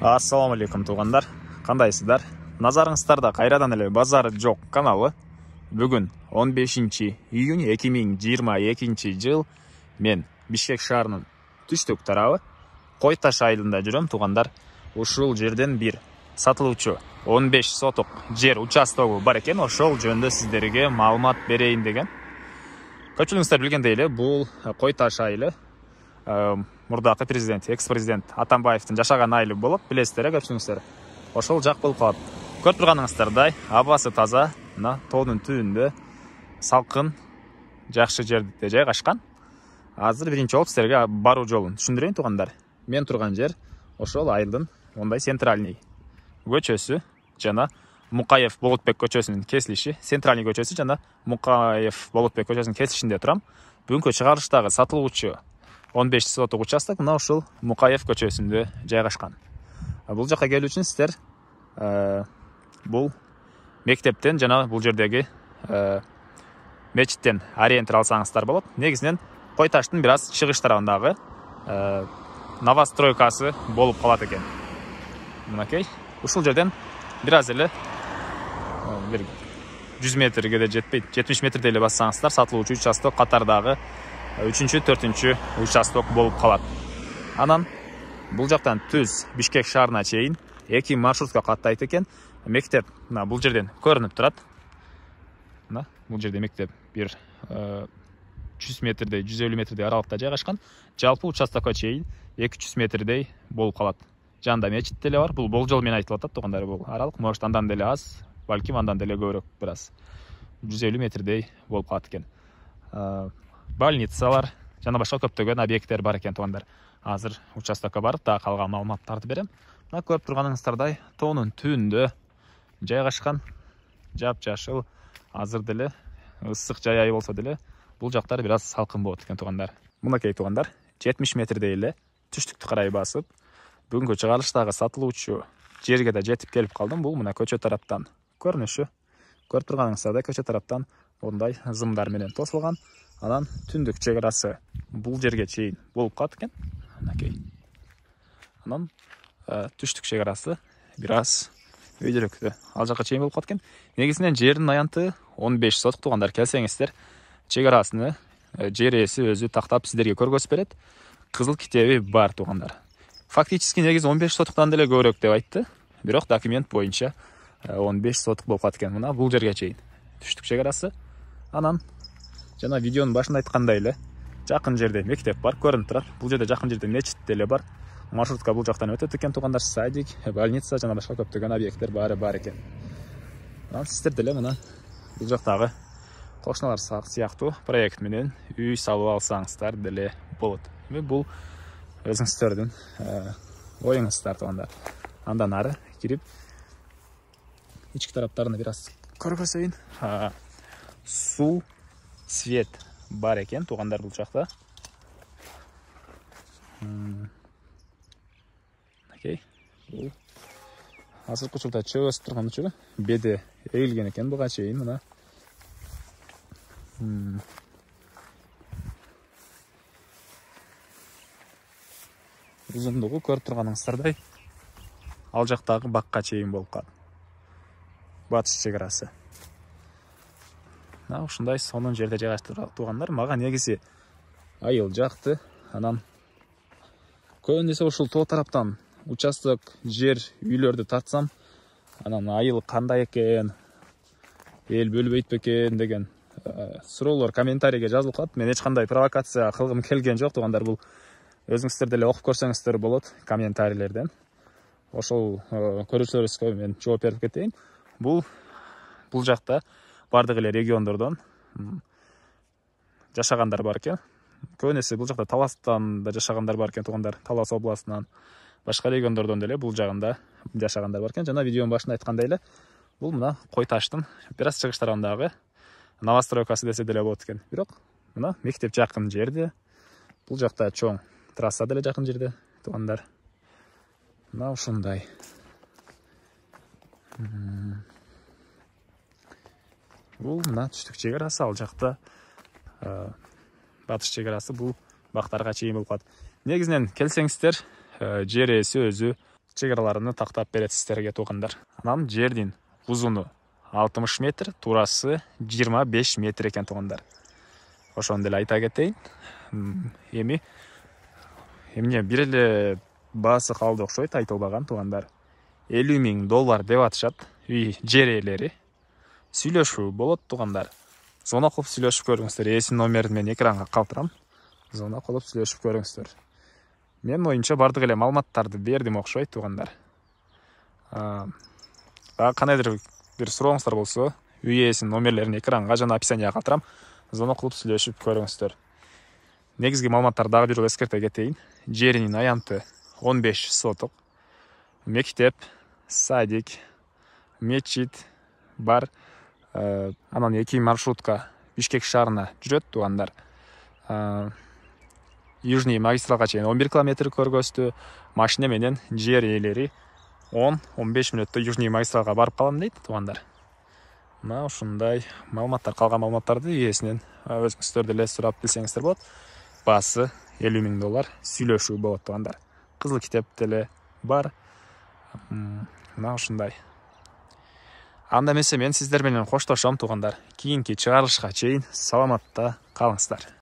Ассаламу алейкум туғандар, қандайсыздар? Назарыңыздарда қайрадан эле базары жоқ каналы. Бүгін 15 июнь 2022 жыл мен Бишкек шаарынын түштүк тарабы Кой Таш айылында жүрөм туғандар. Ушул жерден бир сатылуучу 15 сотук жер участогу бар экен. Ошол жөнүндө сиздерге маалымат берейин деген. Көпчүлүгүңүздөр билгендей эле бул Кой Таш айылы мурдакы президент, экс-президент Атамбаевдин жашаган айылы болуп, билесиздер көпчүлүгүңүздөр. Ошол жак болуп калат. Көрүп турганыңыздардай, абасы таза, мына тоонун түбүндө салкын, жакшы жерде жайгашкан. Азыр биринчи болуп сиздерге баруу жолун түшүндүрөйүн тугандар. Мен турган жер ошол айылдын ондай центральный көчөсү жана Мукаев Болотбек көчөсүнүн кесилиши, центральный көчөсү жана Мукаев Болотбек көчөсүнүн кесилишинде турам. Бүгүнкү чыгарылыштагы сатылуучу 15 сотук участок мына ушул Мукаев көчөсүндө жайгашкан. Бул жака келүү үчүн сиздер бул мектептен жана бул жердеги мечиттен ориентир алсаңыздар болот. Негизинен Кой Таштын бир аз чыгыш тарабындагы новостройкасы болуп калат экен. Мынакей, ушул жерден бир аз эле 100 метрге де жетпейт, 70 метрде эле бассаңыздар сатылуучу участок катардагы 3-4 участок болуп калат. Анан бул жактан түз Бишкек шаарына чейин 2 маршрутка каттайт экен. Мектеп мына бул жерден көрүнүп турат. Мына бул жерде мектеп бир 100 метрдей, 150 метрдей аралыкта жайгашкан. Жалпы участокко чейин 200 метрдей болуп калат. Жанында мечит деле бар. Бул болжол менен айтылып атат тугандар. Бул аралык может андан деле аз, балким андан деле көбүрөөк, бир аз 150 метрдей болуп калат экен. Больницалар жана башка көптөгөн объекттер бар экен тугандар. Азыр участокко барып, дагы калган маалыматтарды берем. Мына көрүп турганыңыздардай, тоонун түбүндө жайгашкан, жапжашыл, азыр деле ысык жай ай болсо деле бул жактар бир аз салкын болот экен тугандар. Мынакей тугандар, 70 метрдей эле түштүктү карай басып, бүгүнкү чыгарылыштагы сатылуучу жерге да жетип келип калдым. Бул мына көчө тараптан көрүнүшү. Көрүп турганыңыздардай, көчө тараптан мындай зымдар менен тосулган. Анан түндүк чек арасы бул жерге чейин болуп калат экен. Мынакей. Анан түштүк чек арасы бир аз өйдөрөктө ал жака чейин болуп калат экен. Негизинен жердин аянты 15 сотук тугандар. Келсеңиздер, чек арасыны жер ээси өзү тактап сиздерге көргөзүп берет. Кызыл китеби бар тугандар. Фактически негизи 15 сотуктан деле көбүрөөк деп айтты. Бирок документ боюнча 15 сотук болуп калат экен. Мына бул жерге чейин түштүк чек арасы. Анан жана видеонун башында айткандай эле жакын жерде мектеп бар, көрүнүп турат. Бул жерде жакын жерде мечит деле бар. Маршрутка бул жактан өтөт экен тугандар. Садик, больница жана башка көптөгөн объекттер баары бар экен. Анан сиздер деле мына бул жактагы кошуналар сыяктуу проект менен үй салып алсаңыздар деле болот. Бул өзүңүздөрдүн оюңуздар тугандар. Андан ары кирип ички тараптарына бир аз көргөзөйүн. Суу, свет бар экен тугандар бул жакта. Окей. Бул азыркы учурда чөп өсүп турган учуру беди эгилген экен буга чейин мына. Узундугу көрүп турганыңыздардай ал жактагы бакка чейин болуп калат. Батыш чек арасы. Мына ушундай сонун жерде жайгаштырып тугандар. Мага негизи айыл жакты. Анан көбүнесе ушул тоо тараптан участок, жер, үйлөрдү тартсам, анан айыл кандай экен, эл бөлбөйт бекен деген суроолор комментарийге жазылып калат. Мен эч кандай провокация кылгым келген жок тугандар. Бул өзүңүздөр деле окуп көрсөңүздөр болот комментарийлерден. Ошол көрүүчүлөрүбүзгө мен жооп берип кетейин. Бул жакта бардык эле региондордон жашагандар бар экен. Көбүнесе бул жакта Таластан да жашагандар бар экен тугандар. Талас областынан, башка региондордон деле бул жагында жашагандар бар экен. Жана видеонун башында айткандай эле, бул мына Кой Таштын бир аз чыгыш тарабындагы новостройкасы десе деле болот экен. Бирок мына мектеп жакын жерде, бул жакта чоң трасса деле жакын жерде тугандар. Мына ушундай. Бул мына түштүк чек арасы, ал жакта батыш чек арасы бул бактарга чейин болуп калат. Негизинен келсеңиздер, жер ээси өзү чегараларыны тактап берет сиздерге туугандар. Анан жердин узуну 60 метр, турасы 25 метр экен туугандар. Ошону деле айта кетейин. Эми эмне бир эле баасы калды окшойт, айтылбаган туугандар. $50,000 деп атышат үй жер ээлери. Сүйлөшүү болот туугандар. Звонок кылып сүйлөшүп көрүңүздөр. Ээсинин номерин мен экранга калтырам. Звонок кылып сүйлөшүп көрүңүздөр. Мен оюмча бардык эле маалыматтарды бердим окшойт туугандар. Кандайдыр бир сурооңуздар болсо, үй ээсинин номерлерин экранга жана описанияга калтырам. Звонок кылып сүйлөшүп көрүңүздөр. Негизги маалыматтарды дагы бирөө эскерте кетейин. Жеринин аянты 15 соток. Мектеп, садик, мечит бар. Анан 2 маршрутка Бишкек шаарына жүрөт туугандар. Южный магистралга чейин 11 километр көргөздү. Машина менен жер ээлери 10-15 мүнөттө Южный магистралга барып калам дейт туугандар. Мына ушундай маалыматтар, калган маалыматтарды ээсинен өзүңүздөр деле сурап билсеңиздер болот. Баасы $50,000 сүйлөшүү болот туугандар. Кызыл китеп деле бар. Мына ушундай. Анда эмесе мен сиздер менен коштошом туугандар. Кийинки чыгарылышка чейин саламатта калыңыздар.